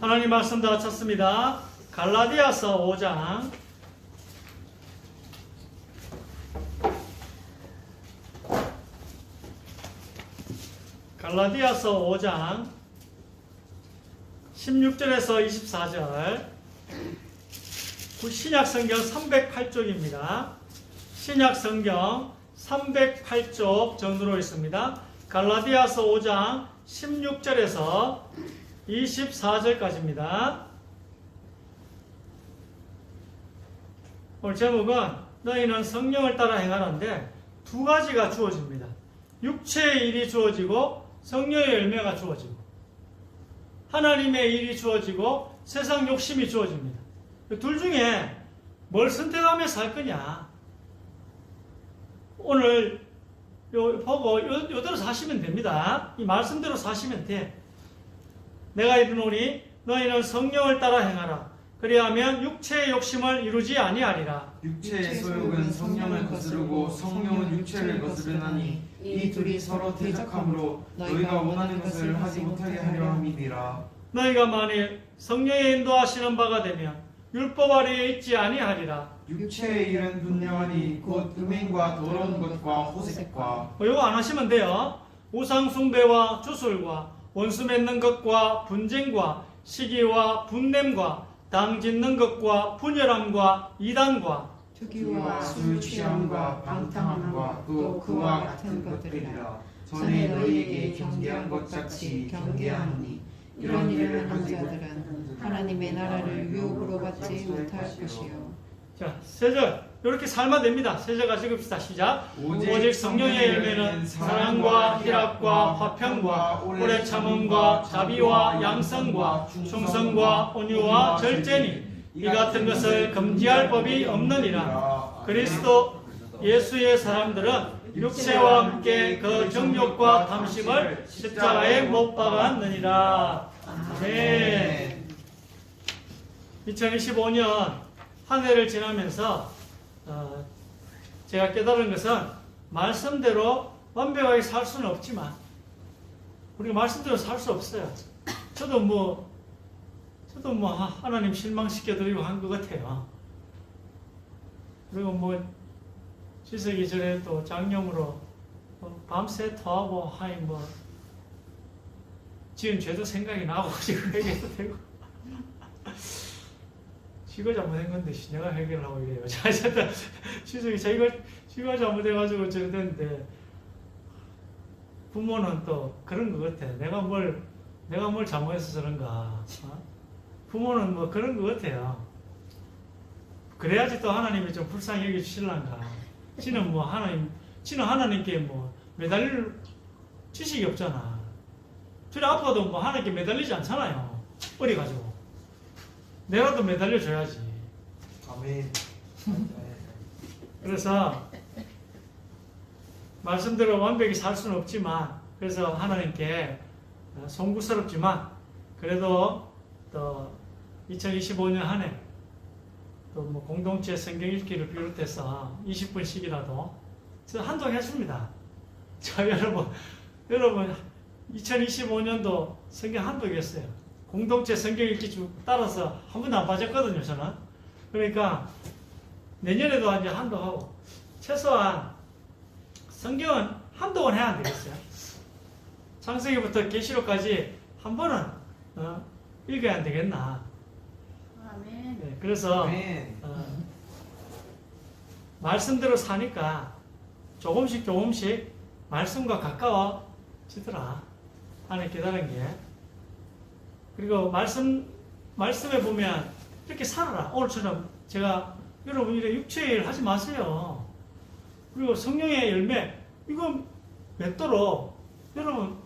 하나님 말씀 다 찾습니다. 갈라디아서 5장 갈라디아서 5장 16절에서 24절 신약성경 308쪽입니다. 신약성경 308쪽 전으로 있습니다. 갈라디아서 5장 16절에서 24절까지입니다. 오늘 제목은 너희는 성령을 따라 행하는데 두 가지가 주어집니다. 육체의 일이 주어지고 성령의 열매가 주어지고 하나님의 일이 주어지고 세상 욕심이 주어집니다. 둘 중에 뭘 선택하며 살 거냐? 오늘 보고 요대로 사시면 됩니다. 이 말씀대로 사시면 돼. 내가 이르노니 너희는 성령을 따라 행하라. 그리하면 육체의 욕심을 이루지 아니하리라. 육체의 소욕은 성령을 거스르고 성령은 육체를 거스르나니 이 둘이 서로 대적함으로 너희가 원하는 것을 하지 못하게 하려 함이니라. 너희가 만일 성령의 인도하시는 바가 되면 율법 아래에 있지 아니하리라. 육체의 일은 분명하니 곧 음행과 더러운 것과 호색과 이거 안 하시면 돼요. 우상 숭배와 주술과 원수 맺는 것과 분쟁과 시기와 분냄과 당 짓는 것과 분열함과 이단과 투기와 술 취함과 방탕함과 또 그와 같은 것들이라. 전에 너희에게 경계한 것 같이 경계하노니 이런 일을 하는 자들은 하나님의 나라를 유혹으로 받지 못할 것이요. 자, 세 절 이렇게 살면 됩니다. 세 절 같이 읽읍시다. 시작. 오직 성령의 열매는 사랑과 희락과 화평과 오래 참음과 자비와 양성과 충성과 온유와 절제니 이 같은 것을 금지할 법이 없느니라. 그리스도 예수의 사람들은 육체와 함께 그 정욕과 탐심을 십자가에 못 박았느니라. 네. 2025년 한 해를 지나면서 제가 깨달은 것은 말씀대로 완벽하게 살 수는 없지만 우리가 말씀대로 살 수 없어요. 저도 뭐 하나님 실망시켜드리고 한 것 같아요. 그리고 뭐 지석이 전에 또 장염으로 밤새 토하고 하니 뭐 지은 죄도 생각이 나고 지금 회개도 되고 지가 잘못한 건데 내가 해결을 하고 이래요. 지석이 지가 잘못해가지고 저래 됐는데 부모는 또 그런 것 같아. 내가 뭘 잘못해서 저런가. 부모는 뭐 그런 것 같아요. 그래야지 또 하나님이 좀 불쌍히 여겨주실란가. 지는 하나님께 뭐 매달릴 지식이 없잖아. 둘이 아파도 뭐 하나님께 매달리지 않잖아요. 어려가지고. 내가도 매달려줘야지. 아멘. 그래서 말씀대로 완벽히 살 수는 없지만 그래서 하나님께 송구스럽지만 그래도 또 2025년 한 해 또 뭐 공동체 성경 읽기를 비롯해서 20분씩이라도 한동 했습니다. 저 여러분 2025년도 성경 한독했어요. 공동체 성경 읽기 쭉 따라서 한 번도 안 빠졌거든요, 저는. 그러니까 내년에도 이제 한독하고 최소한 성경은 한독은 해야 안 되겠어요. 창세기부터 계시록까지 한 번은 읽어야 안 되겠나. 아멘. 네, 그래서 말씀대로 사니까 조금씩 말씀과 가까워지더라. 하나님 깨달은 게. 그리고 말씀에 보면 이렇게 살아라. 오늘처럼 제가 여러분 이래 육체의 일 하지 마세요. 그리고 성령의 열매 이거 맺도록 여러분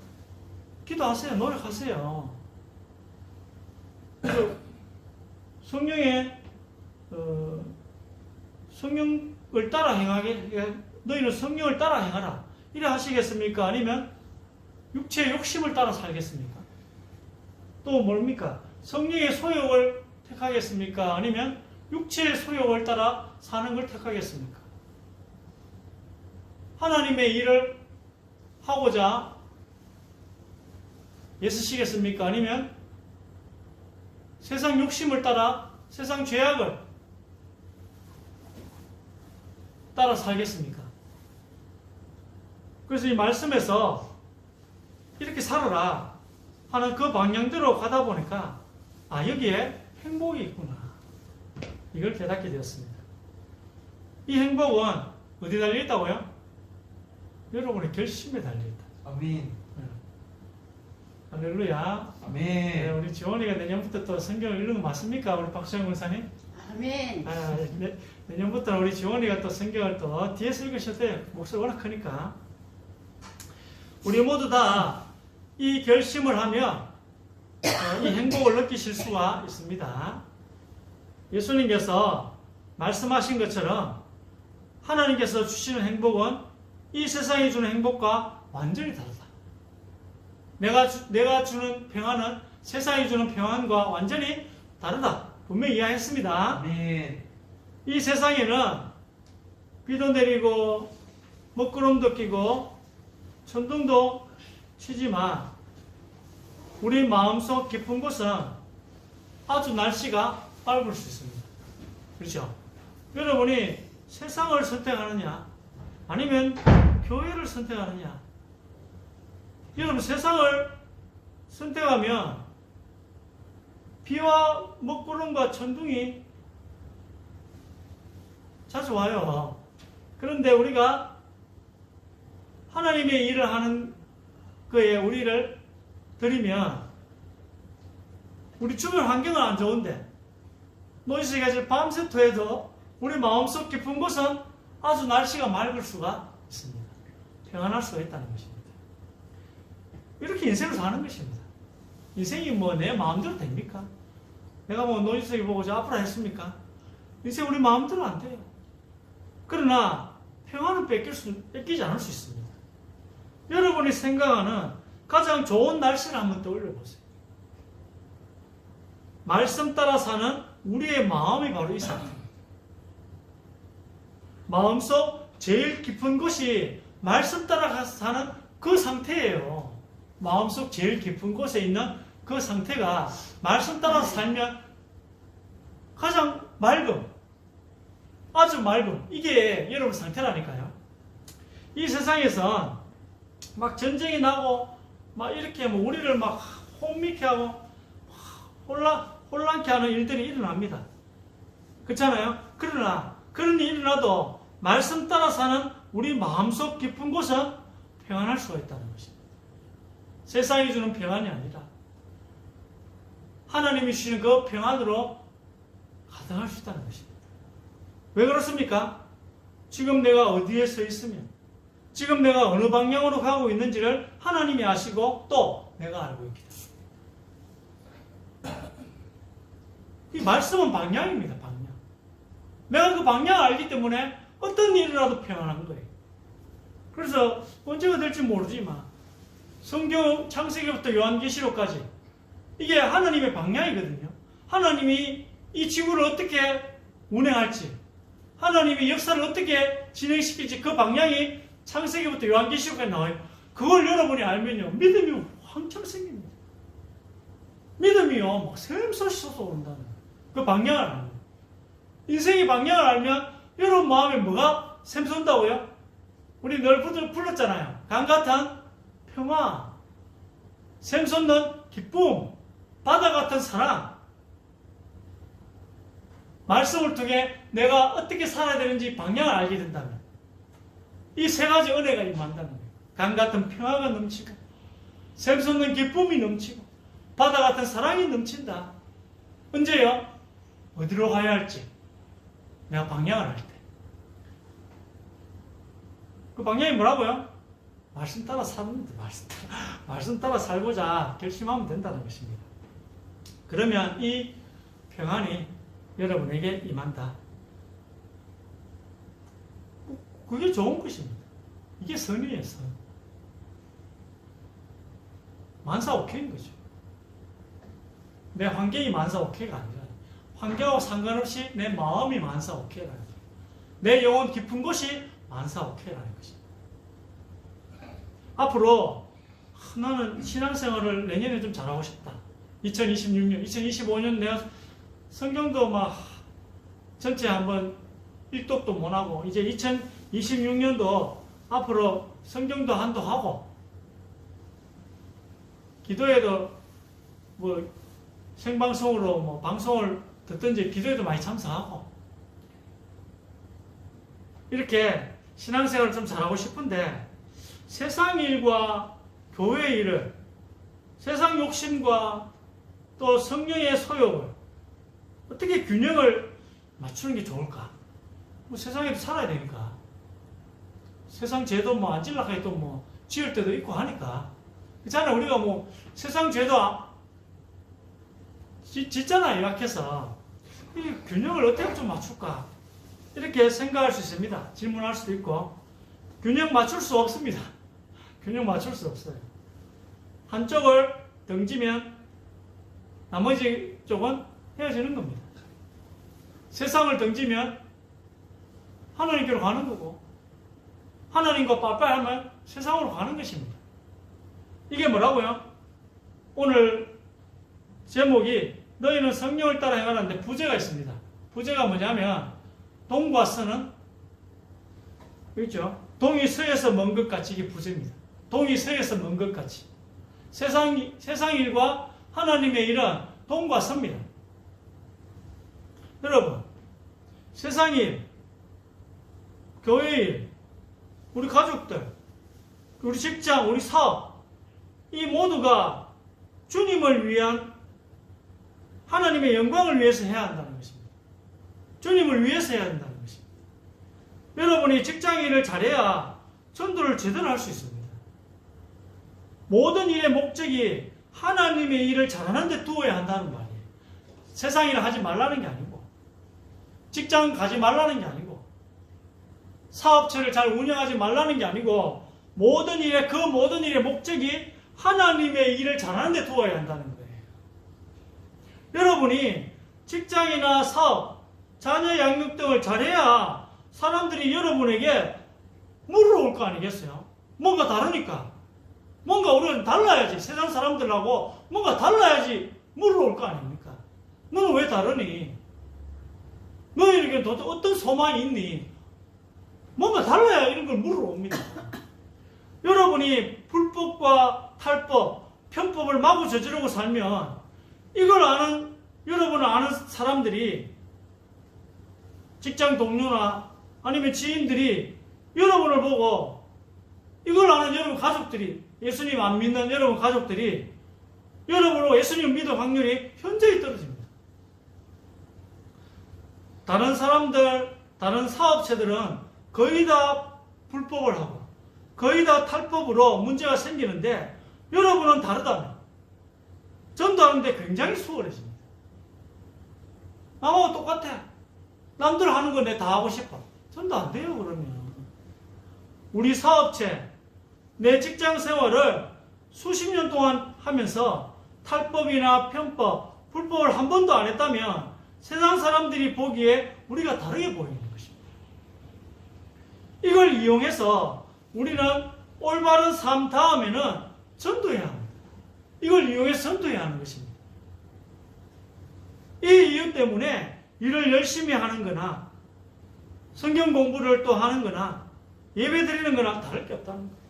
기도하세요. 노력하세요. 그리고 성령을 따라 행하게 너희는 성령을 따라 행하라. 이래 하시겠습니까? 아니면 육체의 욕심을 따라 살겠습니까? 또 뭡니까? 성령의 소욕을 택하겠습니까? 아니면 육체의 소욕을 따라 사는 걸 택하겠습니까? 하나님의 일을 하고자 애쓰시겠습니까? 아니면 세상 욕심을 따라 세상 죄악을 따라 살겠습니까? 그래서 이 말씀에서 이렇게 살아라 하는 그 방향대로 가다 보니까 여기에 행복이 있구나. 이걸 깨닫게 되었습니다. 이 행복은 어디 달려있다고요? 여러분의 결심에 달려있다. 아멘. 할렐루야. 아멘. 네, 우리 지원이가 내년부터 또 성경을 읽는 거 맞습니까? 우리 박수영 권사님? 아멘. 내년부터 우리 지원이가 또 성경을 또 뒤에서 읽으셔도 돼요. 목소리 워낙 크니까. 우리 모두 다 이 결심을 하면 이 행복을 느끼실 수가 있습니다. 예수님께서 말씀하신 것처럼 하나님께서 주시는 행복은 이 세상이 주는 행복과 완전히 다르다. 내가 주는 평안은 세상이 주는 평안과 완전히 다르다. 분명히 이해했습니다. 아멘. 이 세상에는 비도 내리고 먹구름도 끼고 천둥도 치지만 우리 마음속 깊은 곳은 아주 날씨가 밝을 수 있습니다. 그렇죠? 여러분이 세상을 선택하느냐 아니면 교회를 선택하느냐. 여러분 세상을 선택하면 비와 먹구름과 천둥이 자주 와요. 그런데 우리가 하나님의 일을 하는 거에 우리를 들이면 우리 주변 환경은 안 좋은데 노이즈가 밤새도 해도 우리 마음속 깊은 곳은 아주 날씨가 맑을 수가 있습니다. 평안할 수가 있다는 것입니다. 이렇게 인생을 사는 것입니다. 인생이 뭐 내 마음대로 됩니까? 내가 뭐 노이즈에 보고 저 앞으로 했습니까? 인생 우리 마음대로 안 돼요. 그러나 평안은 뺏기지 않을 수 있습니다. 여러분이 생각하는 가장 좋은 날씨를 한번 떠올려 보세요. 말씀 따라 사는 우리의 마음이 바로 이 상태입니다. 마음속 제일 깊은 곳이 말씀 따라 사는 그 상태예요. 마음속 제일 깊은 곳에 있는 그 상태가 말씀 따라 살면 가장 맑음, 아주 맑음, 이게 여러분 상태라니까요. 이 세상에선 막 전쟁이 나고 막 이렇게 뭐 우리를 막 혼미케 하고 혼란케 하는 일들이 일어납니다. 그렇잖아요? 그러나 그런 일이 일어나도 말씀 따라 사는 우리 마음속 깊은 곳은 평안할 수가 있다는 것입니다. 세상이 주는 평안이 아니라 하나님이 주시는 그 평안으로 가득할 수 있다는 것입니다. 왜 그렇습니까? 지금 내가 어디에 서 있으면 지금 내가 어느 방향으로 가고 있는지를 하나님이 아시고 또 내가 알고 있기 때문에. 이 말씀은 방향입니다. 방향. 내가 그 방향을 알기 때문에 어떤 일이라도 평안한 거예요. 그래서 언제가 될지 모르지만 성경 창세기부터 요한계시록까지 이게 하나님의 방향이거든요. 하나님이 이 지구를 어떻게 운행할지 하나님이 역사를 어떻게 진행시킬지 그 방향이 창세기부터 요한계시록까지 나와요. 그걸 여러분이 알면요 믿음이 왕창 생깁니다. 믿음이요 막 샘솟이 솟아오른다는 그 방향을 알면 인생의 방향을 알면 여러분 마음에 뭐가 샘솟는다고요? 우리 늘 불렀잖아요. 강 같은 평화, 샘솟는 기쁨, 바다 같은 사랑. 말씀을 통해 내가 어떻게 살아야 되는지 방향을 알게 된다면 이 세 가지 은혜가 임한다는 거예요. 강 같은 평화가 넘치고 샘솟는 기쁨이 넘치고 바다 같은 사랑이 넘친다. 언제요? 어디로 가야 할지 내가 방향을 알 때. 그 방향이 뭐라고요? 말씀 따라 사는 말씀 따라 살고자 결심하면 된다는 것입니다. 그러면 이 평안이 여러분에게 임한다. 그게 좋은 것입니다. 이게 선이에요, 선. 만사오케인 거죠. 내 환경이 만사오케이가 아니라 환경하고 상관없이 내 마음이 만사오케이라는 거예요. 내 영혼 깊은 곳이 만사오케이라는 것입니다. 앞으로 나는 신앙생활을 내년에 좀 잘하고 싶다. 2026년, 2025년 내가 성경도 막 전체 한번 일독도 못하고 이제 2026년도 앞으로 성경도 한도 하고 기도에도 뭐 생방송으로 뭐 방송을 듣든지 기도에도 많이 참석하고 이렇게 신앙생활을 좀 잘하고 싶은데 세상 일과 교회 일을 세상 욕심과 또 성령의 소욕을 어떻게 균형을 맞추는 게 좋을까? 뭐 세상에도 살아야 되니까 세상 죄도 뭐 안 질락하게 또 뭐 지을 때도 있고 하니까 그렇잖아. 우리가 뭐 세상 죄도 짓잖아요. 약해서 이 균형을 어떻게 좀 맞출까? 이렇게 생각할 수 있습니다. 질문할 수도 있고 균형 맞출 수 없습니다. 균형 맞출 수 없어요. 한쪽을 등지면 나머지 쪽은 헤어지는 겁니다. 세상을 등지면 하나님께로 가는 거고 하나님과 빠빠이 하면 세상으로 가는 것입니다. 이게 뭐라고요? 오늘 제목이 너희는 성령을 따라 행하는데 부제가 있습니다. 부제가 뭐냐면 동과 서는 있죠. 동이 서에서 먼 것 같이 이게 부제입니다. 동이 서에서 먼 것 같이 세상 일과 하나님의 일은 동과 서입니다. 여러분 세상 일, 교회 일, 우리 가족들, 우리 직장, 우리 사업 이 모두가 주님을 위한 하나님의 영광을 위해서 해야 한다는 것입니다. 주님을 위해서 해야 한다는 것입니다. 여러분이 직장 일을 잘해야 전도를 제대로 할 수 있습니다. 모든 일의 목적이 하나님의 일을 잘하는 데 두어야 한다는 말이에요. 세상 일을 하지 말라는 게 아니고 직장 가지 말라는 게 아니고 사업체를 잘 운영하지 말라는 게 아니고 모든 일의 목적이 하나님의 일을 잘하는 데 두어야 한다는 거예요. 여러분이 직장이나 사업, 자녀 양육 등을 잘해야 사람들이 여러분에게 물어올 거 아니겠어요? 뭔가 다르니까. 뭔가 우리는 달라야지. 세상 사람들하고 뭔가 달라야지 물어올 거 아닙니까? 너는 왜 다르니? 너에게 도대체 어떤 소망이 있니? 뭔가 달라야 이런 걸 물어옵니다. 여러분이 불법과 탈법, 편법을 마구 저지르고 살면 이걸 아는, 여러분을 아는 사람들이 직장 동료나 아니면 지인들이 여러분을 보고 이걸 아는 여러분 가족들이 예수님 안 믿는 여러분 가족들이 여러분을 예수님 믿을 확률이 현저히 떨어집니다. 다른 사람들, 다른 사업체들은 거의 다 불법을 하고 거의 다 탈법으로 문제가 생기는데 여러분은 다르다면 전도하는데 굉장히 수월해집니다. 나하고 똑같아. 남들 하는 거 내 다 하고 싶어. 전도 안 돼요 그러면. 우리 사업체, 내 직장 생활을 수십 년 동안 하면서 탈법이나 편법, 불법을 한 번도 안 했다면 세상 사람들이 보기에 우리가 다르게 보이는 것입니다. 이걸 이용해서 우리는 올바른 삶 다음에는 전도해야 합니다. 이걸 이용해서 전도해야 하는 것입니다. 이 이유 때문에 일을 열심히 하는 거나 성경 공부를 또 하는 거나 예배 드리는 거나 다를 게 없다는 거예요.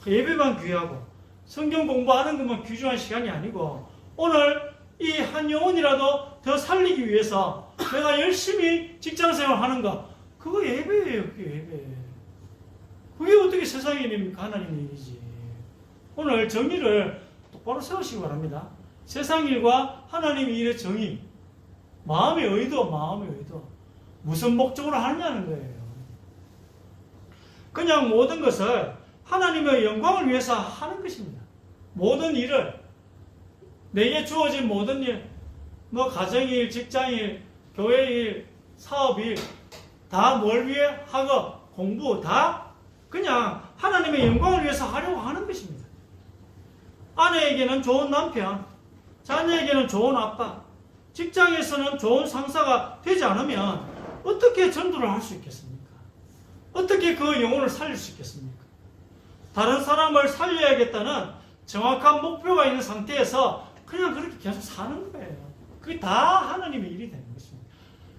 예배만 귀하고 성경 공부하는 것만 귀중한 시간이 아니고 오늘 이 한 영혼이라도 더 살리기 위해서 내가 열심히 직장생활 하는 거 그거 예배예요. 그게 예배예요. 그게 어떻게 세상의 일입니까? 하나님의 일이지. 오늘 정의를 똑바로 세우시기 바랍니다. 세상 일과 하나님의 일의 정의, 마음의 의도. 무슨 목적으로 하느냐는 거예요. 그냥 모든 것을 하나님의 영광을 위해서 하는 것입니다. 모든 일을, 내게 주어진 모든 일, 뭐 가정일, 직장일, 교회일, 사업일, 다 뭘 위해? 학업, 공부, 다 그냥 하나님의 영광을 위해서 하려고 하는 것입니다. 아내에게는 좋은 남편, 자녀에게는 좋은 아빠, 직장에서는 좋은 상사가 되지 않으면 어떻게 전도를 할 수 있겠습니까? 어떻게 그 영혼을 살릴 수 있겠습니까? 다른 사람을 살려야겠다는 정확한 목표가 있는 상태에서 그냥 그렇게 계속 사는 거예요. 그게 다 하나님의 일이 되는 것입니다.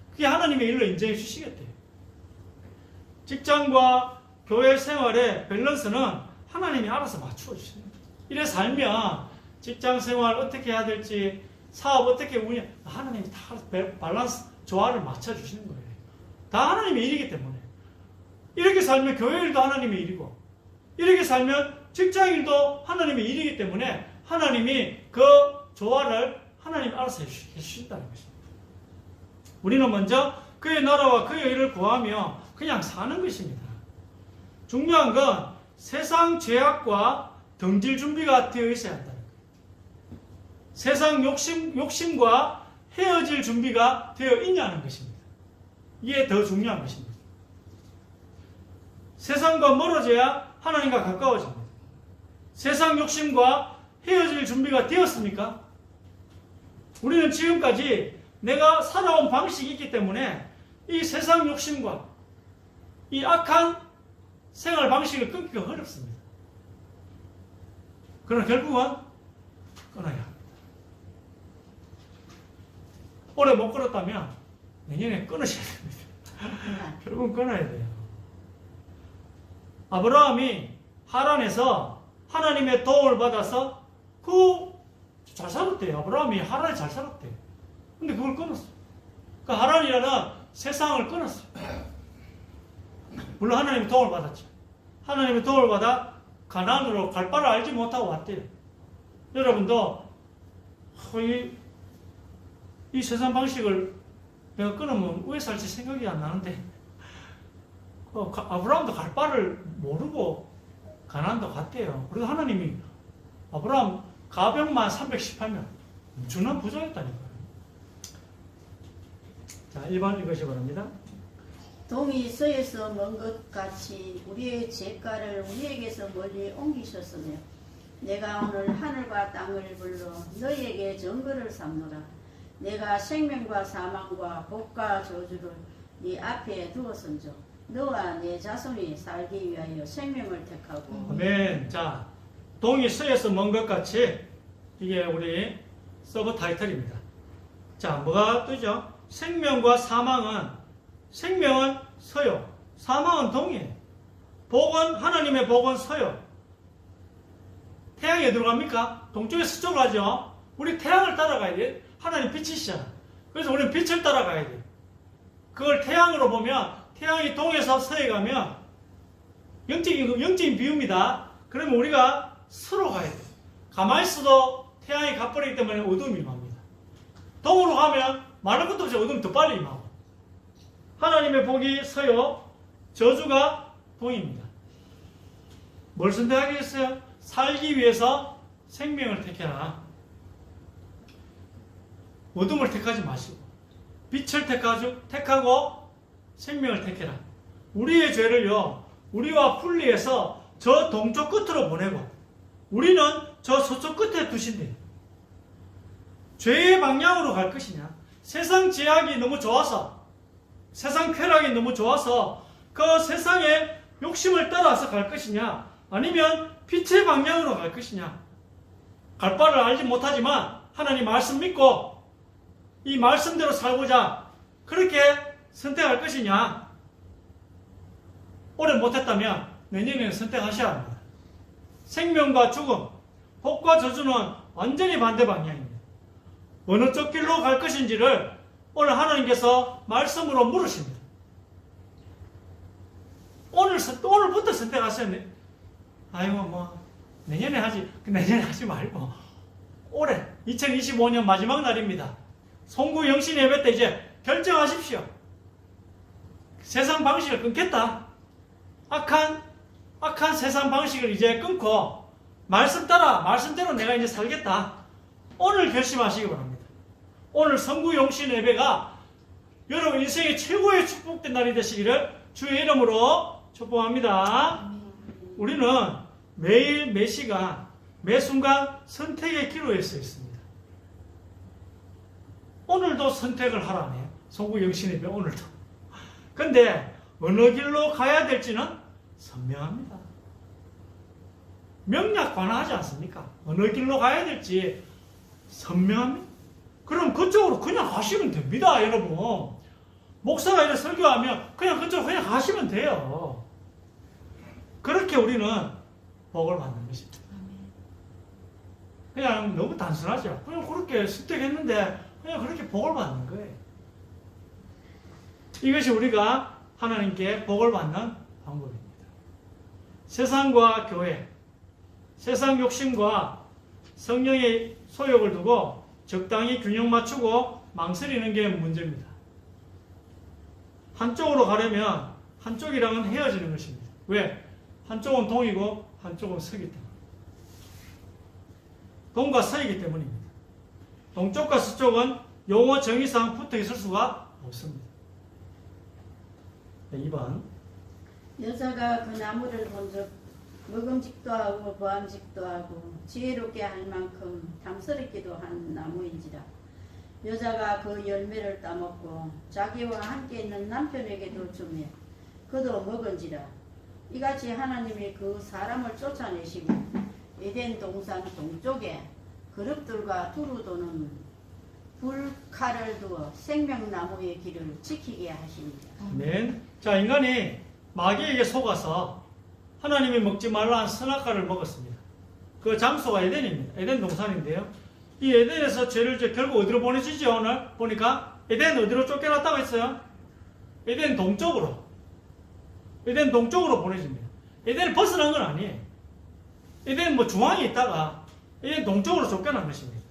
그게 하나님의 일로 인정해 주시겠대요. 직장과 교회 생활의 밸런스는 하나님이 알아서 맞추어 주시는 거예요. 이래 살면 직장 생활 어떻게 해야 될지, 사업 어떻게 운영, 하나님이 다 밸런스, 조화를 맞춰 주시는 거예요. 다 하나님의 일이기 때문에. 이렇게 살면 교회 일도 하나님의 일이고, 이렇게 살면 직장 일도 하나님의 일이기 때문에 하나님이 그 조화를 하나님이 알아서 해주신다는 것입니다. 우리는 먼저 그의 나라와 그의 일을 구하며 그냥 사는 것입니다. 중요한 건 세상 죄악과 등질 준비가 되어 있어야 한다는 거예요. 세상 욕심과 헤어질 준비가 되어 있냐는 것입니다. 이게 더 중요한 것입니다. 세상과 멀어져야 하나님과 가까워집니다. 세상 욕심과 헤어질 준비가 되었습니까? 우리는 지금까지 내가 살아온 방식이 있기 때문에 이 세상 욕심과 이 악한 생활 방식을 끊기가 어렵습니다. 그러나 결국은 끊어야 합니다. 오래 못 끊었다면 내년에 끊으셔야 됩니다. 결국은 끊어야 돼요. 아브라함이 하란에서 하나님의 도움을 받아서 잘 살았대요. 아브라함이 하란에 잘 살았대요. 근데 그걸 끊었어요. 그 하란이라는 세상을 끊었어요. 물론 하나님의 도움을 받았죠. 하나님의 도움을 받아 가나안으로 갈 바를 알지 못하고 왔대요. 여러분도 이 세상 방식을 내가 끊으면 왜 살지 생각이 안 나는데 아브라함도 갈 바를 모르고 가나안도 갔대요. 그래서 하나님이 아브라함 가병만 318명 엄청난 부자였다니까요. 자, 1번 읽으시 바랍니다. 동이 서에서 먼 것 같이 우리의 죄가를 우리에게서 멀리 옮기셨으며 내가 오늘 하늘과 땅을 불러 너희에게 증거를 삼노라. 내가 생명과 사망과 복과 저주를 네 앞에 두었은즉 너와 네 자손이 살기 위하여 생명을 택하고. 아멘. 자, 동이 서에서 먼 것 같이 이게 우리 서브 타이틀입니다. 자, 뭐가 뜨죠? 생명과 사망은, 생명은 서요, 사망은 동이에요. 복은, 하나님의 복은 서요. 태양이 어디로 갑니까? 동쪽에서 서쪽으로 가죠. 우리 태양을 따라가야 돼요. 하나님 빛이시잖아. 그래서 우리는 빛을 따라가야 돼요. 그걸 태양으로 보면 태양이 동에서 서에 가면 영적인 비유입니다. 그러면 우리가 서로 가야 돼요. 가만히 있어도 태양이 가버리기 때문에 어둠이 임합니다. 동으로 가면 말할 것도 없이 어둠이 더 빨리 임하고. 하나님의 복이 서요, 저주가 동입니다. 뭘 선택하겠어요? 살기 위해서 생명을 택해라. 어둠을 택하지 마시고 빛을 택하고 생명을 택해라. 우리의 죄를요, 우리와 분리해서 저 동쪽 끝으로 보내고 우리는 저 서쪽 끝에 두신대요. 죄의 방향으로 갈 것이냐, 세상 제약이 너무 좋아서, 세상 쾌락이 너무 좋아서 그 세상의 욕심을 따라서 갈 것이냐, 아니면 빛의 방향으로 갈 것이냐. 갈 바를 알지 못하지만 하나님 말씀 믿고 이 말씀대로 살고자 그렇게 선택할 것이냐. 올해 못했다면 내년에는 선택하셔야 합니다. 생명과 죽음, 복과 저주는 완전히 반대 방향입니다. 어느 쪽 길로 갈 것인지를 오늘 하나님께서 말씀으로 물으십니다. 오늘부터 선택하세요. 아이고 내년에 하지 말고 올해 2025년 마지막 날입니다. 송구 영신 예배 때 이제 결정하십시오. 세상 방식을 끊겠다. 악한 세상 방식을 이제 끊고 말씀대로 내가 이제 살겠다. 오늘 결심하시기 바랍니다. 오늘 성구 영신 예배가 여러분 인생의 최고의 축복된 날이 되시기를 주의 이름으로 축복합니다. 우리는 매일 매 시간 매 순간 선택의 기로에 서 있습니다. 오늘도 선택을 하라네요. 성구 영신 예배 오늘도. 근데 어느 길로 가야 될지는 선명합니다. 명약 관하지 않습니까? 어느 길로 가야 될지 선명합니다. 그럼 그쪽으로 그냥 가시면 됩니다, 여러분. 목사가 이렇게 설교하면 그냥 그쪽으로 그냥 가시면 돼요. 그렇게 우리는 복을 받는 것입니다. 그냥 너무 단순하죠. 그냥 그렇게 선택했는데 그냥 그렇게 복을 받는 거예요. 이것이 우리가 하나님께 복을 받는 방법입니다. 세상과 교회, 세상 욕심과 성령의 소욕을 두고 적당히 균형 맞추고 망설이는 게 문제입니다. 한쪽으로 가려면 한쪽이랑은 헤어지는 것입니다. 왜? 한쪽은 동이고 한쪽은 서기 때문에. 동과 서이기 때문입니다. 동쪽과 서쪽은 용어 정의상 붙어 있을 수가 없습니다. 2번. 여자가 그 나무를 본즉 먹음직도 하고 보암직도 하고 지혜롭게 할 만큼 탐스럽기도 한 나무인지라. 여자가 그 열매를 따먹고 자기와 함께 있는 남편에게도 주며 그도 먹은지라. 이같이 하나님이 그 사람을 쫓아내시고 에덴 동산 동쪽에 그룹들과 두루 도는 불칼을 두어 생명나무의 길을 지키게 하십니다. 아멘. 자, 인간이 마귀에게 속아서 하나님이 먹지 말라는 선악과를 먹었습니다. 그 장소가 에덴입니다. 에덴 동산인데요. 이 에덴에서 죄를 결국 어디로 보내주죠? 오늘 보니까 에덴 어디로 쫓겨났다고 했어요? 에덴 동쪽으로. 에덴 동쪽으로 보내집니다. 에덴을 벗어난 건 아니에요. 에덴 뭐 중앙에 있다가 에덴 동쪽으로 쫓겨난 것입니다.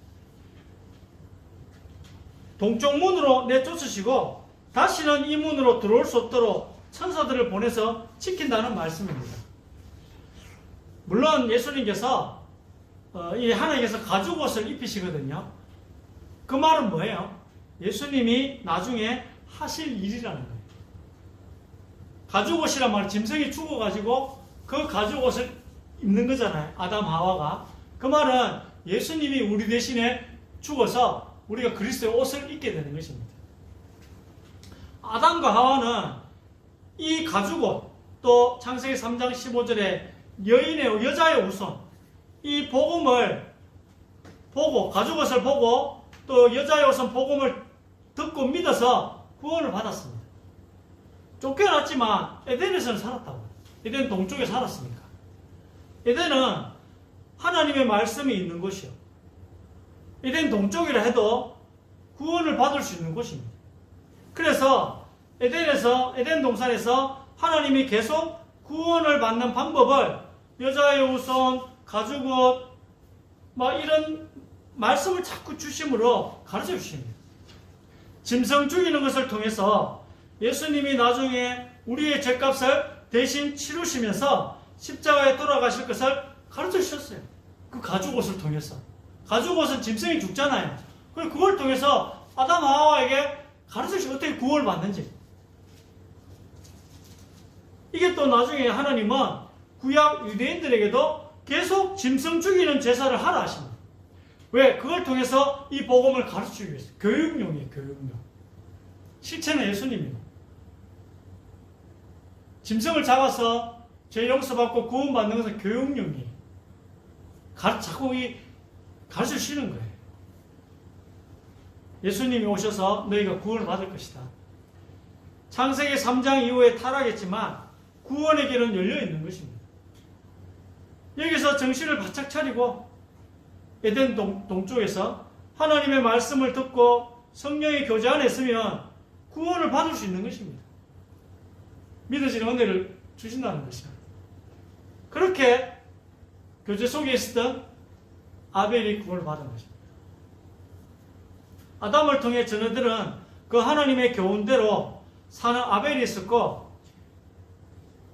동쪽 문으로 내쫓으시고 다시는 이 문으로 들어올 수 없도록 천사들을 보내서 지킨다는 말씀입니다. 물론 예수님께서 이 하나님께서 가죽옷을 입히시거든요. 그 말은 뭐예요? 예수님이 나중에 하실 일이라는 거예요. 가죽옷이란 말은 짐승이 죽어가지고 그 가죽옷을 입는 거잖아요. 아담 하와가. 그 말은 예수님이 우리 대신에 죽어서 우리가 그리스도의 옷을 입게 되는 것입니다. 아담과 하와는 이 가죽옷, 또 창세기 3장 15절에 여자의 우선, 이 복음을 보고, 가죽옷을 보고, 또 여자의 우선 복음을 듣고 믿어서 구원을 받았습니다. 쫓겨났지만 에덴에서는 살았다고. 에덴 동쪽에 살았으니까. 에덴은 하나님의 말씀이 있는 곳이요. 에덴 동쪽이라 해도 구원을 받을 수 있는 곳입니다. 그래서 에덴 동산에서 하나님이 계속 구원을 받는 방법을 여자의 우선, 가죽옷, 이런 말씀을 자꾸 주심으로 가르쳐 주십니다. 짐승 죽이는 것을 통해서 예수님이 나중에 우리의 죄값을 대신 치르시면서 십자가에 돌아가실 것을 가르쳐 주셨어요. 그 가죽옷을 통해서. 가죽옷은 짐승이 죽잖아요. 그래서 그걸 통해서 아담 하와에게 가르쳐 주시고 어떻게 구원을 받는지. 이게 또 나중에 하나님은 구약 유대인들에게도 계속 짐승 죽이는 제사를 하라 하십니다. 왜? 그걸 통해서 이 복음을 가르치기 위해서. 교육용이에요, 교육용. 실체는 예수님이에요. 짐승을 잡아서 죄 용서받고 구원받는 것은 교육용이에요. 자꾸 가르쳐 주시는 거예요. 예수님이 오셔서 너희가 구원을 받을 것이다. 창세기 3장 이후에 타락했지만 구원의 길은 열려 있는 것입니다. 여기서 정신을 바짝 차리고 에덴 동쪽에서 하나님의 말씀을 듣고 성령의 교제 안에 있으면 구원을 받을 수 있는 것입니다. 믿어지는 은혜를 주신다는 것입니다. 그렇게 교제 속에 있었던 아벨이 구원을 받은 것입니다. 아담을 통해 저네들은 그 하나님의 교훈대로 사는 아벨이 있었고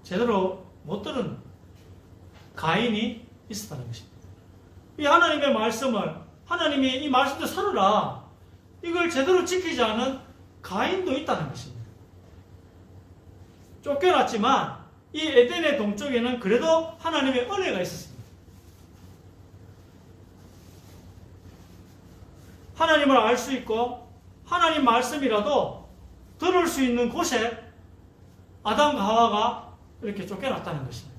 제대로 못 들은 가인이 있었다는 것입니다. 이 하나님의 말씀을 하나님이 이 말씀도 살으라 이걸 제대로 지키지 않은 가인도 있다는 것입니다. 쫓겨났지만 이 에덴의 동쪽에는 그래도 하나님의 은혜가 있었습니다. 하나님을 알 수 있고 하나님 말씀이라도 들을 수 있는 곳에 아담과 하와가 이렇게 쫓겨났다는 것입니다.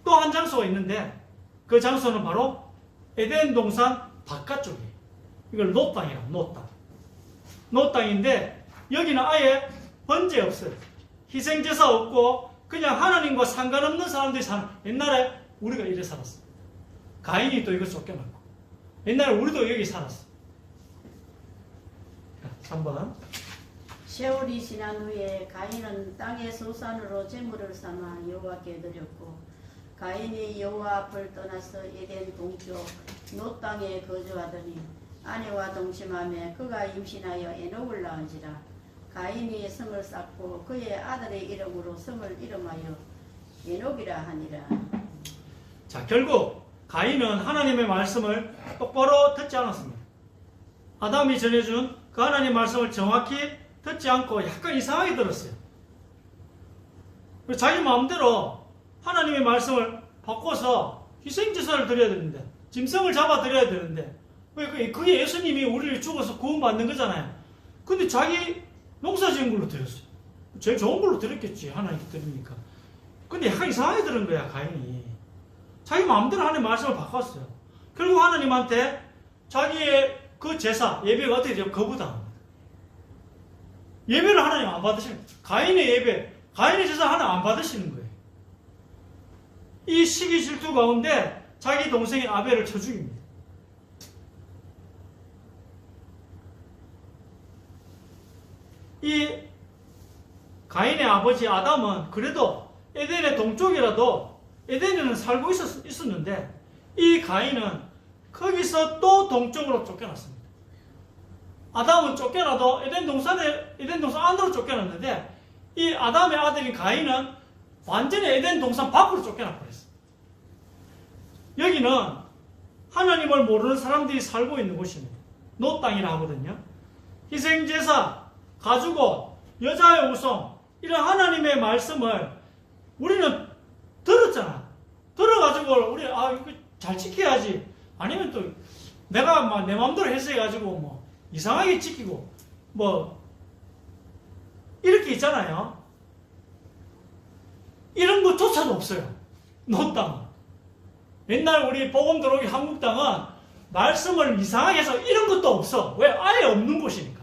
또 한 장소가 있는데 그 장소는 바로 에덴 동산 바깥쪽이에요. 이걸 노 땅이라고, 노 땅. 노 땅인데 여기는 아예 번제 없어요. 희생제사 없고 그냥 하나님과 상관없는 사람들이 사는, 옛날에 우리가 이래 살았어. 가인이 또 이거 쫓겨났고 옛날에 우리도 여기 살았어. 3번. 세월이 지난 후에 가인은 땅의 소산으로 제물을 삼아 여호와께 드렸고 가인이 여호와 앞을 떠나서 에덴 동쪽 노 땅에 거주하더니 아내와 동침하며 그가 임신하여 에녹을 낳은지라. 가인이 성을 쌓고 그의 아들의 이름으로 성을 이름하여 에녹이라 하니라. 자, 결국 가인은 하나님의 말씀을 똑바로 듣지 않았습니다. 아담이 전해준 그 하나님의 말씀을 정확히 듣지 않고 약간 이상하게 들었어요. 자기 마음대로 하나님의 말씀을 바꿔서 희생제사를 드려야 되는데, 짐승을 잡아 드려야 되는데, 그게 예수님이 우리를 죽어서 구원받는 거잖아요. 근데 자기 농사 지은 걸로 드렸어요. 제일 좋은 걸로 드렸겠지, 하나님께 드리니까. 근데 약간 이상하게 들은 거야, 가인이. 자기 마음대로 하나님의 말씀을 바꿨어요. 결국 하나님한테 자기의 그 제사, 예배가 어떻게 되죠? 거부당합니다. 예배를 하나님 안 받으시는, 가인의 예배, 가인의 제사 하나님 안 받으시는 거예요. 이 시기 질투 가운데 자기 동생인 아벨을 쳐 죽입니다. 이 가인의 아버지 아담은 그래도 에덴의 동쪽이라도 에덴에는 살고 있었는데 이 가인은 거기서 또 동쪽으로 쫓겨났습니다. 아담은 쫓겨나도 에덴 동산 안으로 쫓겨났는데 이 아담의 아들인 가인은 완전히 에덴 동산 밖으로 쫓겨나 버렸어요. 여기는 하나님을 모르는 사람들이 살고 있는 곳입니다. 노 땅이라 하거든요. 희생제사, 가죽옷, 여자의 우송, 이런 하나님의 말씀을 우리는 들었잖아. 들어가지고 우리 이거 잘 지켜야지. 아니면 또 내가 막 내 마음대로 해석해가지고 뭐 이상하게 지키고 뭐 이렇게 있잖아요. 이런 것조차도 없어요. 노 땅은. 옛날 우리 복음 들어오기 한국 땅은 말씀을 이상하게 해서 이런 것도 없어. 왜? 아예 없는 곳이니까.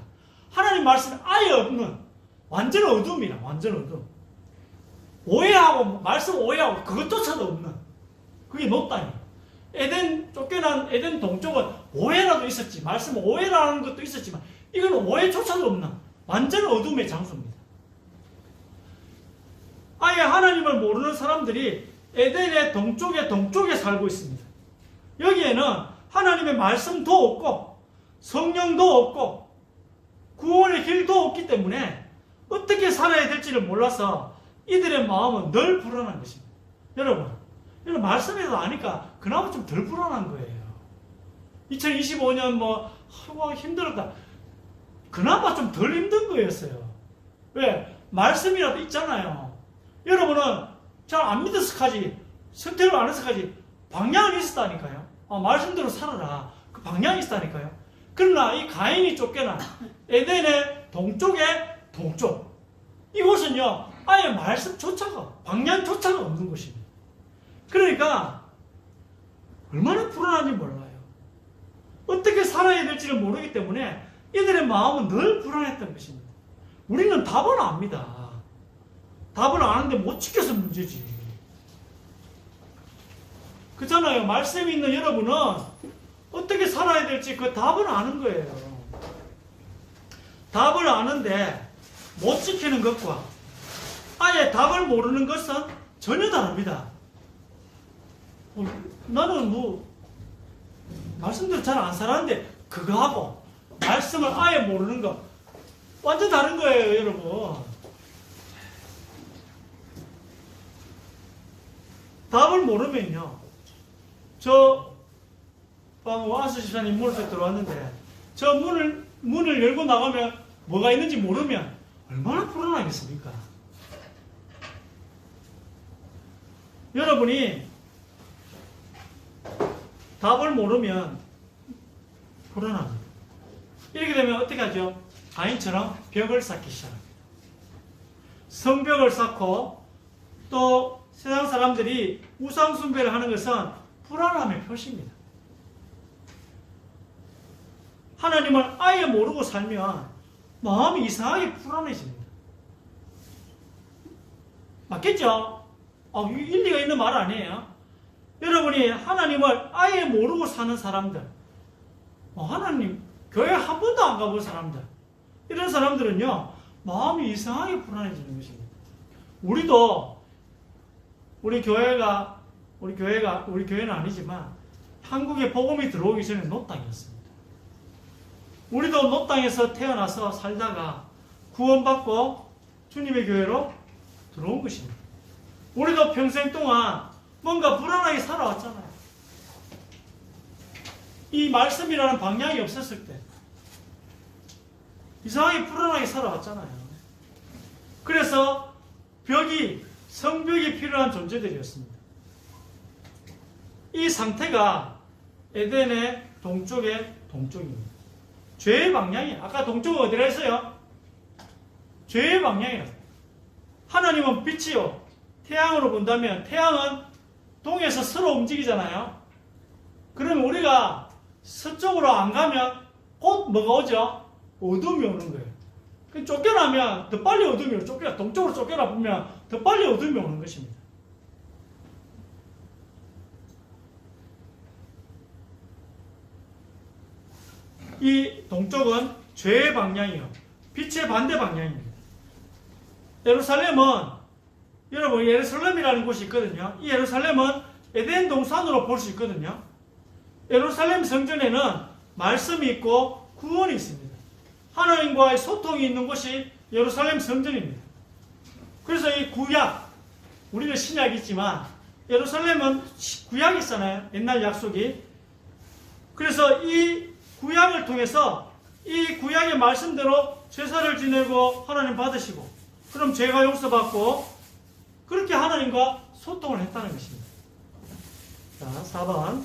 하나님 말씀이 아예 없는 완전 어둠이라. 완전 어둠. 오해하고 말씀 오해하고 그것조차도 없는 그게 노 땅이에요. 에덴 쫓겨난 에덴 동쪽은 오해라도 있었지. 말씀 오해라는 것도 있었지만 이건 오해조차도 없는 완전 어둠의 장소입니다. 아예 하나님을 모르는 사람들이 에덴의 동쪽에 살고 있습니다. 여기에는 하나님의 말씀도 없고 성령도 없고 구원의 길도 없기 때문에 어떻게 살아야 될지를 몰라서 이들의 마음은 늘 불안한 것입니다. 여러분 말씀에서 아니까 그나마 좀 덜 불안한 거예요. 2025년 힘들었다. 그나마 좀 덜 힘든 거였어요. 왜? 말씀이라도 있잖아요. 여러분은 잘 안 믿어서까지 선택을 안 해서까지 방향은 있었다니까요. 말씀대로 살아라. 그 방향이 있었다니까요. 그러나 이 가인이 쫓겨난 에덴의 동쪽의 동쪽 이곳은요 아예 말씀조차가 방향조차가 없는 곳입니다. 그러니까 얼마나 불안한지 몰라요. 어떻게 살아야 될지를 모르기 때문에 이들의 마음은 늘 불안했던 것입니다. 우리는 답은 압니다. 답을 아는데 못 지켜서 문제지. 그렇잖아요. 말씀이 있는 여러분은 어떻게 살아야 될지 그 답을 아는 거예요. 답을 아는데 못 지키는 것과 아예 답을 모르는 것은 전혀 다릅니다. 나는 말씀대로 잘 안 살았는데 그거하고 말씀을 아예 모르는 거 완전 다른 거예요, 여러분. 답을 모르면요. 안수 집사님 문을 딱 들어왔는데 저 문을 열고 나가면 뭐가 있는지 모르면 얼마나 불안하겠습니까? 여러분이 답을 모르면 불안합니다. 이렇게 되면 어떻게 하죠? 가인처럼 벽을 쌓기 시작합니다. 성벽을 쌓고 또 세상 사람들이 우상 숭배를 하는 것은 불안함의 표시입니다. 하나님을 아예 모르고 살면 마음이 이상하게 불안해집니다. 맞겠죠? 일리가 있는 말 아니에요? 여러분이 하나님을 아예 모르고 사는 사람들, 하나님 교회 한 번도 안 가본 사람들, 이런 사람들은요 마음이 이상하게 불안해지는 것입니다. 우리 교회는 아니지만 한국에 복음이 들어오기 전에 노땅이었습니다. 우리도 노땅에서 태어나서 살다가 구원받고 주님의 교회로 들어온 것입니다. 우리도 평생 동안 뭔가 불안하게 살아왔잖아요. 이 말씀이라는 방향이 없었을 때 이상하게 불안하게 살아왔잖아요. 그래서 성벽이 필요한 존재들이었습니다. 이 상태가 에덴의 동쪽입니다. 죄의 방향이에요. 아까 동쪽은 어디라 했어요? 죄의 방향이에요. 하나님은 빛이요. 태양으로 본다면 태양은 동에서 서로 움직이잖아요. 그러면 우리가 서쪽으로 안 가면 곧 뭐가 오죠? 어둠이 오는 거예요. 쫓겨나면 더 빨리 어둠이 오죠. 동쪽으로 쫓겨나 보면 더 빨리 어둠이 오는 것입니다. 이 동쪽은 죄의 방향이요. 빛의 반대 방향입니다. 여러분, 예루살렘이라는 곳이 있거든요. 이 예루살렘은 에덴 동산으로 볼 수 있거든요. 예루살렘 성전에는 말씀이 있고 구원이 있습니다. 하나님과의 소통이 있는 곳이 예루살렘 성전입니다. 그래서 이 구약, 우리는 신약이 있지만 예루살렘은 구약이 있잖아요. 옛날 약속이. 그래서 이 구약을 통해서 이 구약의 말씀대로 제사를 지내고 하나님 받으시고 그럼 죄가 용서받고 그렇게 하나님과 소통을 했다는 것입니다. 자, 4번.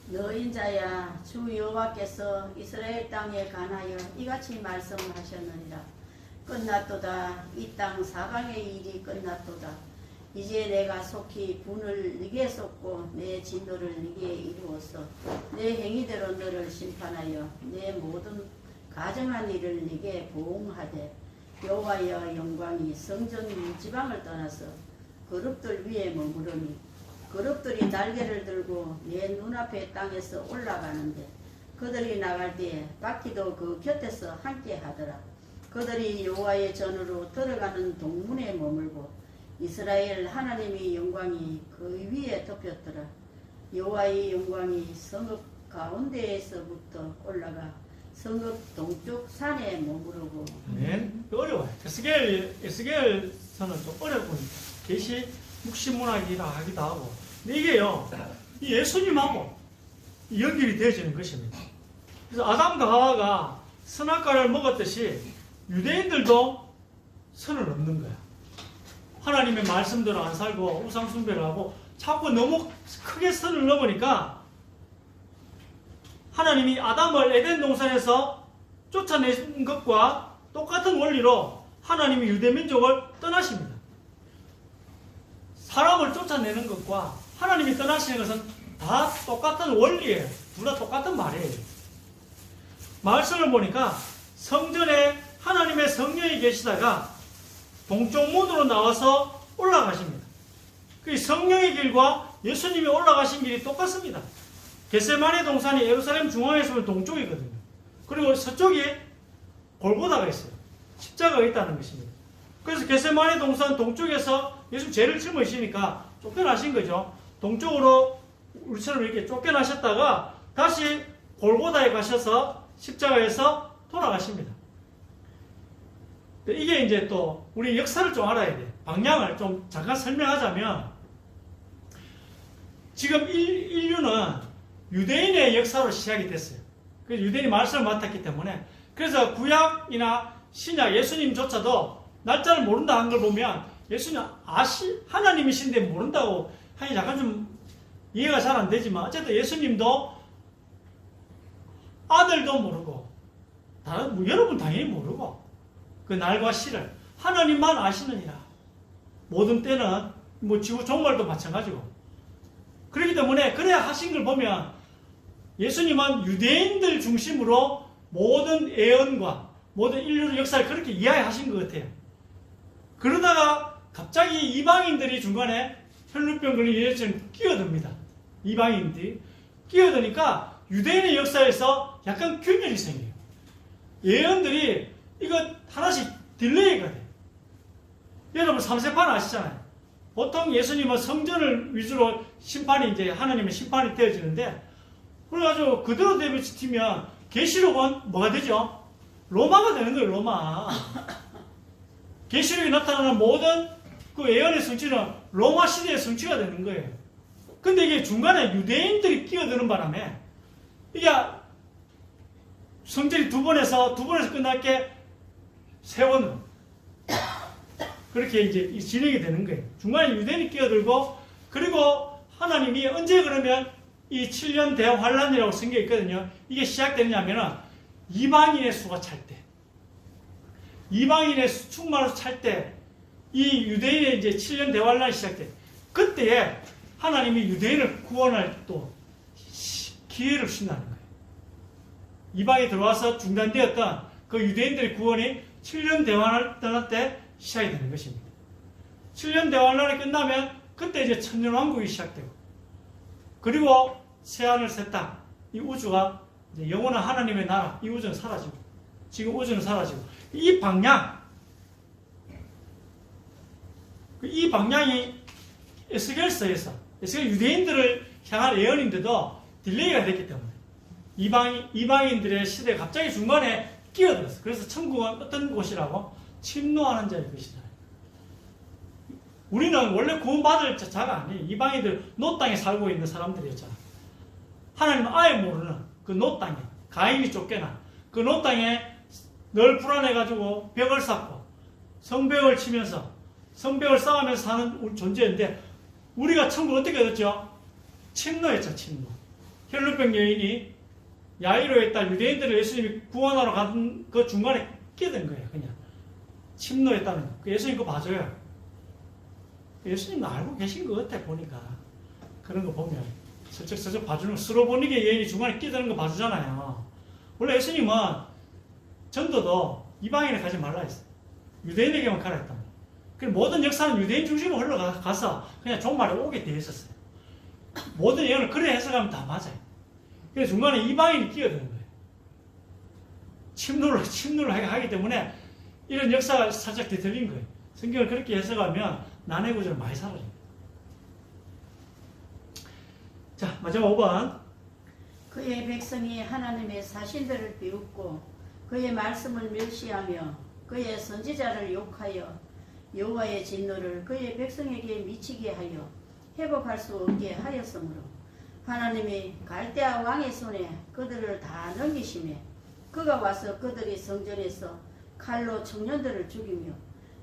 너 인자야 주 여호와께서 이스라엘 땅에 관하여 이같이 말씀하셨느니라. 끝났도다. 이 땅 사방의 일이 끝났도다. 이제 내가 속히 분을 네게 쏟고 내 진노를 네게 이루어서 내 행위대로 너를 심판하여 내 모든 가정한 일을 네게 보응하되 여호와여 영광이 성전 지방을 떠나서 그룹들 위에 머무르니 그룹들이 날개를 들고 내 눈앞에 땅에서 올라가는데 그들이 나갈 때에 바퀴도 그 곁에서 함께 하더라. 그들이 여호와의 전으로 들어가는 동문에 머물고 이스라엘 하나님의 영광이 그 위에 덮였더라. 여호와의 영광이 성읍 가운데에서부터 올라가 성읍 동쪽 산에 머무르고. 네, 어려워요. 에스겔서는 좀 어렵고 계시 묵시문학이라 하기도 하고. 근데 이게요, 이 예수님하고 연결이 되어지는 것입니다. 그래서 아담과 하와가 선악과를 먹었듯이 유대인들도 선을 넘는 거야. 하나님의 말씀대로 안 살고 우상숭배를 하고 자꾸 너무 크게 선을 넘으니까 하나님이 아담을 에덴 동산에서 쫓아낸 것과 똑같은 원리로 하나님이 유대민족을 떠나십니다. 사람을 쫓아내는 것과 하나님이 떠나시는 것은 다 똑같은 원리예요. 둘 다 똑같은 말이에요. 말씀을 보니까 성전에 하나님의 성령이 계시다가 동쪽 문으로 나와서 올라가십니다. 그 성령의 길과 예수님이 올라가신 길이 똑같습니다. 겟세마네 동산이 예루살렘 중앙에서 보면 동쪽이거든요. 그리고 서쪽에 골고다가 있어요. 십자가가 있다는 것입니다. 그래서 겟세마네 동산 동쪽에서 예수 죄를 짊어지시니까 쫓겨나신 거죠. 동쪽으로 우리처럼 이렇게 쫓겨나셨다가 다시 골고다에 가셔서 십자가에서 돌아가십니다. 이게 이제 또 우리 역사를 좀 알아야 돼. 방향을 좀 잠깐 설명하자면 지금 인류는 유대인의 역사로 시작이 됐어요. 그래서 유대인이 말씀을 맡았기 때문에 그래서 구약이나 신약 예수님조차도 날짜를 모른다 한 걸 보면 예수님 하나님이신데 모른다고 하니 약간 좀 이해가 잘 안 되지만 어쨌든 예수님도 아들도 모르고 여러분 당연히 모르고 그 날과 시를 하나님만 아시느니라. 모든 때는 지구 종말도 마찬가지고 그렇기 때문에 그래야 하신 걸 보면 예수님은 유대인들 중심으로 모든 예언과 모든 인류 역사를 그렇게 이해하신 것 같아요. 그러다가 갑자기 이방인들이 중간에 혈루병 걸린 예수님 끼어듭니다. 이방인들이 끼어드니까 유대인의 역사에서 약간 균열이 생겨요. 예언들이 이거 하나씩 딜레이가 돼요. 여러분 삼세판 아시잖아요. 보통 예수님은 성전을 위주로 심판이 이제 하나님의 심판이 되어지는데, 그래가지고 그대로 되면 계시록은 뭐가 되죠? 로마가 되는 거예요. 로마. 계시록에 나타나는 모든 그 예언의 성취는 로마 시대의 성취가 되는 거예요. 근데 이게 중간에 유대인들이 끼어드는 바람에 이게 성전이 두 번에서 끝날 게 세 번으로 그렇게 이제 진행이 되는 거예요. 중간에 유대인이 끼어들고, 그리고 하나님이 언제 그러면 이 7년 대환란이라고 성경에 있거든요. 이게 시작되느냐면은 이방인의 수가 찰 때, 이방인의 충만해서 찰 때, 이 유대인의 이제 7년 대환란이 시작돼. 그때에 하나님이 유대인을 구원할 또 기회를 주신다는 거예요. 이방에 들어와서 중단되었던 그 유대인들의 구원이 7년 대환란 때 시작이 되는 것입니다. 7년 대환란이 끝나면 그때 이제 천년왕국이 시작되고, 그리고 새하늘 새 땅, 이 우주가 이제 영원한 하나님의 나라, 이 우주는 사라지고, 지금 우주는 사라지고, 이 방향이 에스겔서에서 유대인들을 향한 예언인데도 딜레이가 됐기 때문에 이방인들의 시대가 갑자기 중간에 끼어들었어. 그래서 천국은 어떤 곳이라고? 침노하는 자의 것이잖아요. 우리는 원래 구원받을 자가 아니에요. 이방인들 노 땅에 살고 있는 사람들이었잖아. 하나님은 아예 모르는 그 노 땅에 가인이 쫓겨나 그 노 땅에 늘 불안해가지고 벽을 쌓고 성벽을 치면서 성벽을 쌓으면서 사는 존재인데, 우리가 천국 어떻게 얻었죠? 침노했죠. 침노. 혈루병 여인이 야이로의 딸 유대인들을 예수님이 구원하러 간 그 중간에 끼어든 거예요. 그냥 침노했다는 거. 예수님 그거 봐줘요. 예수님 알고 계신 것 같아. 보니까 그런 거 보면 슬쩍슬쩍 봐주는 거. 스로보니게 여인이 중간에 끼어드는 거 봐주잖아요. 원래 예수님은 전도도 이방인에 가지 말라 했어요. 유대인에게만 가라 했단 말이에요. 그래서 모든 역사는 유대인 중심으로 흘러가서 그냥 종말에 오게 되어 있었어요. 모든 예언을 그래 해석하면 다 맞아요. 그래서 중간에 이방인이 끼어드는 거예요. 침노를 하기 때문에 이런 역사가 살짝 뒤틀린 거예요. 성경을 그렇게 해석하면 난해 구조를 많이 사라집니다. 자, 마지막 5번. 그의 백성이 하나님의 사신들을 비웃고 그의 말씀을 멸시하며 그의 선지자를 욕하여 여호와의 진노를 그의 백성에게 미치게 하여 회복할 수 없게 하였으므로 하나님이 갈대아 왕의 손에 그들을 다 넘기시매 그가 와서 그들의 성전에서 칼로 청년들을 죽이며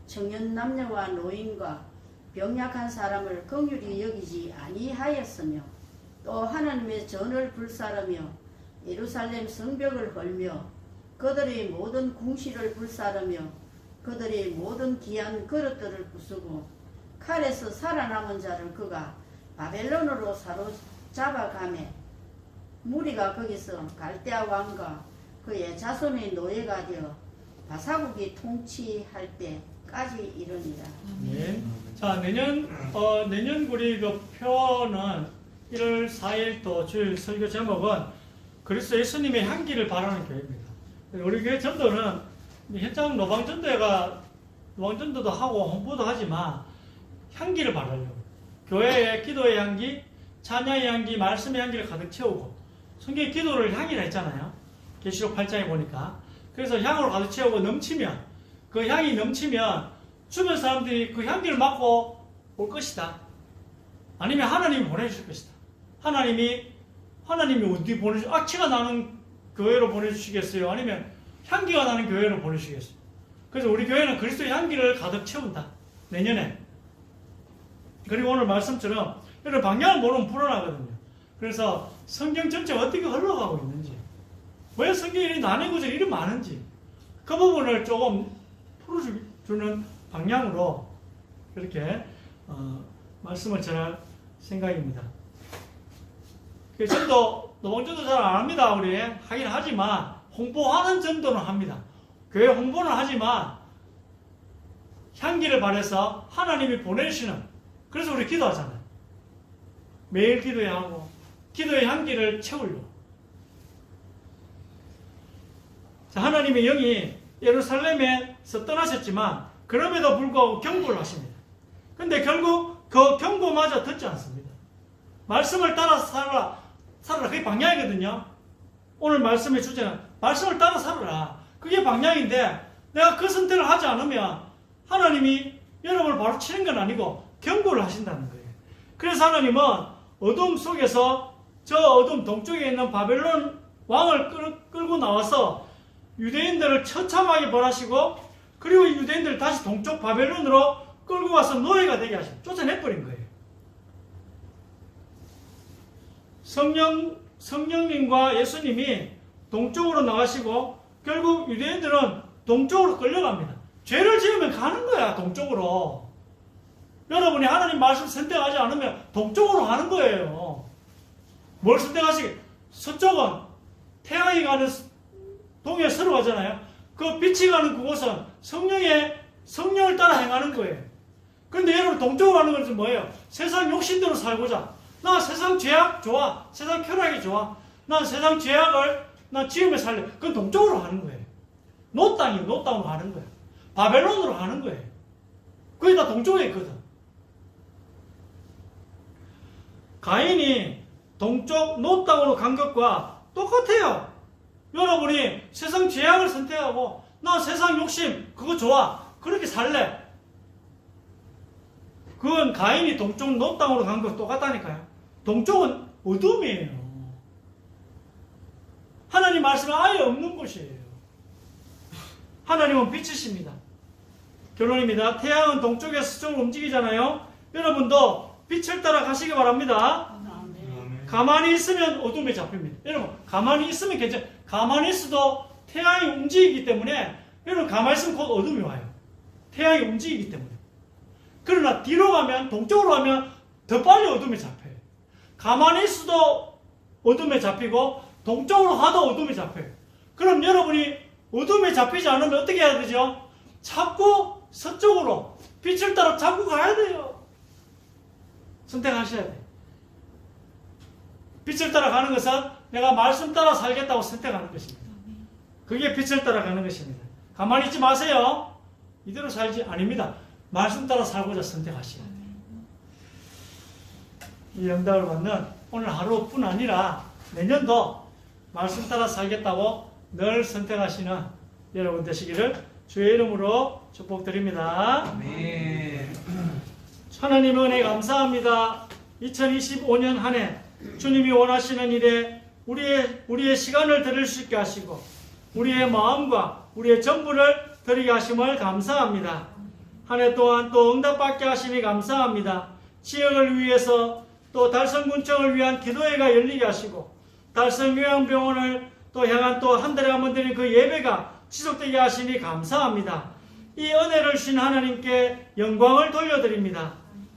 청년 남녀와 노인과 병약한 사람을 긍휼히 여기지 아니하였으며 또 하나님의 전을 불사르며 예루살렘 성벽을 헐며 그들의 모든 궁시를 불사르며 그들의 모든 귀한 그릇들을 부수고 칼에서 살아남은 자를 그가 바벨론으로 사로잡아가매 무리가 거기서 갈대아 왕과 그의 자손의 노예가 되어 바사국이 통치할 때까지 이르니라. 네. 자, 내년 우리 그 표는 1월 4일 또 주일 설교 제목은 그리스도 예수님의 향기를 바라는 교회입니다. 우리 교회 전도는 현장 노방전도도 하고 홍보도 하지만 향기를 바라려고, 교회의 기도의 향기, 찬양의 향기, 말씀의 향기를 가득 채우고, 성경의 기도를 향이라 했잖아요. 계시록 8장에 보니까. 그래서 향으로 가득 채우고 넘치면, 그 향이 넘치면 주변 사람들이 그 향기를 맡고 올 것이다. 아니면 하나님이 보내주실 것이다. 하나님이 어디 악취가 나는 교회로 보내주시겠어요? 아니면 향기가 나는 교회로 보내주시겠어요? 그래서 우리 교회는 그리스도의 향기를 가득 채운다. 내년에. 그리고 오늘 말씀처럼 이런 방향을 모르면 불안하거든요. 그래서 성경 전체가 어떻게 흘러가고 있는지, 왜 성경이 난해 구절이 이렇게 많은지, 그 부분을 조금 풀어주는 방향으로 이렇게 말씀을 전할 생각입니다. 전도 노방전도 잘 안 합니다. 우리 하긴 하지만 홍보하는 정도는 합니다. 교회 홍보는 하지만 향기를 발해서 하나님이 보내주시는, 그래서 우리 기도하잖아요. 매일 기도해야 하고 기도의 향기를 채우려고. 자, 하나님의 영이 예루살렘에서 떠나셨지만 그럼에도 불구하고 경고를 하십니다. 근데 결국 그 경고마저 듣지 않습니다. 말씀을 따라 살아라. 그게 방향이거든요. 오늘 말씀의 주제는 말씀을 따라 살아라. 그게 방향인데 내가 그 선택을 하지 않으면 하나님이 여러분을 바로 치는 건 아니고 경고를 하신다는 거예요. 그래서 하나님은 어둠 속에서 저 어둠 동쪽에 있는 바벨론 왕을 끌고 나와서 유대인들을 처참하게 벌하시고, 그리고 유대인들을 다시 동쪽 바벨론으로 끌고 와서 노예가 되게 하시고 쫓아내버린 거예요. 성령님과 예수님이 동쪽으로 나가시고 결국 유대인들은 동쪽으로 끌려갑니다. 죄를 지으면 가는 거야, 동쪽으로. 여러분이 하나님 말씀 선택하지 않으면 동쪽으로 가는 거예요. 뭘 선택하시게? 서쪽은 태양이 가는 동해 서로 가잖아요. 그 빛이 가는 그곳은 성령을 따라 행하는 거예요. 그런데 여러분 동쪽으로 가는 것은 뭐예요? 세상 욕심대로 살고자. 나 세상 죄악 좋아. 세상 쾌락이 좋아. 난 세상 죄악을 난 지으며 살래. 그건 동쪽으로 가는 거예요. 노땅으로 가는 거예요. 바벨론으로 가는 거예요. 그게 다 동쪽에 있거든. 가인이 동쪽 노땅으로 간 것과 똑같아요. 여러분이 세상 죄악을 선택하고 나 세상 욕심 그거 좋아. 그렇게 살래. 그건 가인이 동쪽 노땅으로 간 것 똑같다니까요. 동쪽은 어둠이에요. 하나님 말씀은 아예 없는 곳이에요. 하나님은 빛이십니다. 결론입니다. 태양은 동쪽에서 서쪽으로 움직이잖아요. 여러분도 빛을 따라 가시기 바랍니다. 가만히 있으면 어둠에 잡힙니다. 여러분 가만히 있으면 괜찮아요. 가만히 있어도 태양이 움직이기 때문에 여러분 가만히 있으면 곧 어둠이 와요. 태양이 움직이기 때문에. 그러나 뒤로 가면, 동쪽으로 가면 더 빨리 어둠에 잡혀요. 가만히 있어도 어둠에 잡히고 동쪽으로 가도 어둠에 잡혀요. 그럼 여러분이 어둠에 잡히지 않으면 어떻게 해야 되죠? 자꾸 서쪽으로 빛을 따라 자꾸 가야 돼요. 선택하셔야 돼요. 빛을 따라 가는 것은 내가 말씀 따라 살겠다고 선택하는 것입니다. 그게 빛을 따라 가는 것입니다. 가만히 있지 마세요. 이대로 살지 아닙니다. 말씀 따라 살고자 선택하셔야 돼요. 이 응답을 받는 오늘 하루뿐 아니라 내년도 말씀 따라 살겠다고 늘 선택하시는 여러분 되시기를 주의 이름으로 축복드립니다. 아멘. 하나님 은혜 감사합니다. 2025년 한 해 주님이 원하시는 일에 우리의 시간을 드릴 수 있게 하시고 우리의 마음과 우리의 전부를 드리게 하심을 감사합니다. 한 해 동안 또 응답받게 하시니 감사합니다. 지역을 위해서 또 달성군청을 위한 기도회가 열리게 하시고 달성요양병원을 또 향한 또 한 달에 한 번 드리는 그 예배가 지속되게 하시니 감사합니다. 이 은혜를 주신 하나님께 영광을 돌려드립니다.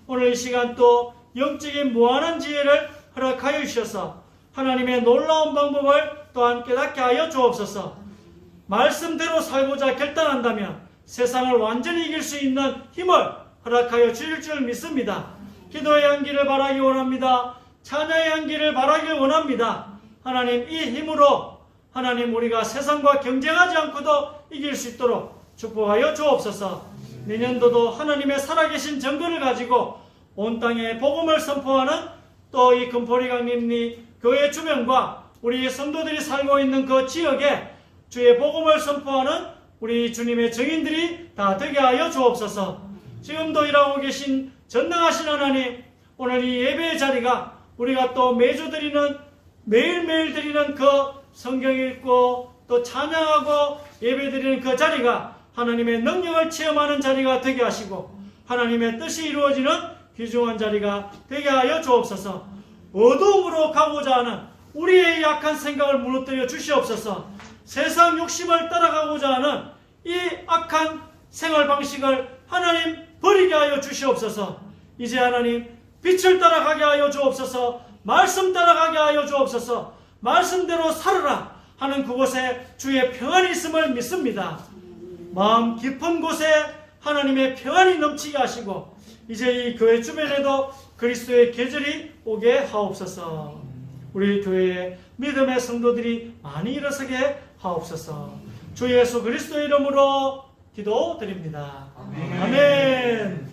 오늘 이 시간 또 영적인 무한한 지혜를 허락하여 주셔서 하나님의 놀라운 방법을 또한 깨닫게 하여 주옵소서. 말씀대로 살고자 결단한다면 세상을 완전히 이길 수 있는 힘을 허락하여 주실 줄 믿습니다. 기도의 향기를 바라기 원합니다. 찬양의 향기를 바라기 원합니다. 하나님 이 힘으로 하나님 우리가 세상과 경쟁하지 않고도 이길 수 있도록 축복하여 주옵소서. 내년도도 하나님의 살아계신 정권을 가지고 온 땅에 복음을 선포하는 또 이 금포리 강림리 교회 주변과 우리 성도들이 살고 있는 그 지역에 주의 복음을 선포하는 우리 주님의 증인들이 다 되게 하여 주옵소서. 지금도 일하고 계신 전능하신 하나님, 오늘 이 예배의 자리가 우리가 또 매주 드리는 매일매일 드리는 그 성경 읽고 또 찬양하고 예배 드리는 그 자리가 하나님의 능력을 체험하는 자리가 되게 하시고 하나님의 뜻이 이루어지는 귀중한 자리가 되게 하여 주옵소서. 어둠으로 가고자 하는 우리의 약한 생각을 무너뜨려 주시옵소서. 세상 욕심을 따라가고자 하는 이 악한 생활 방식을 하나님 버리게 하여 주시옵소서. 이제 하나님 빛을 따라가게 하여 주옵소서. 말씀 따라가게 하여 주옵소서. 말씀대로 살아라 하는 그곳에 주의 평안이 있음을 믿습니다. 마음 깊은 곳에 하나님의 평안이 넘치게 하시고 이제 이 교회 주변에도 그리스도의 계절이 오게 하옵소서. 우리 교회에 믿음의 성도들이 많이 일어서게 하옵소서. 주 예수 그리스도의 이름으로 기도드립니다. 아멘.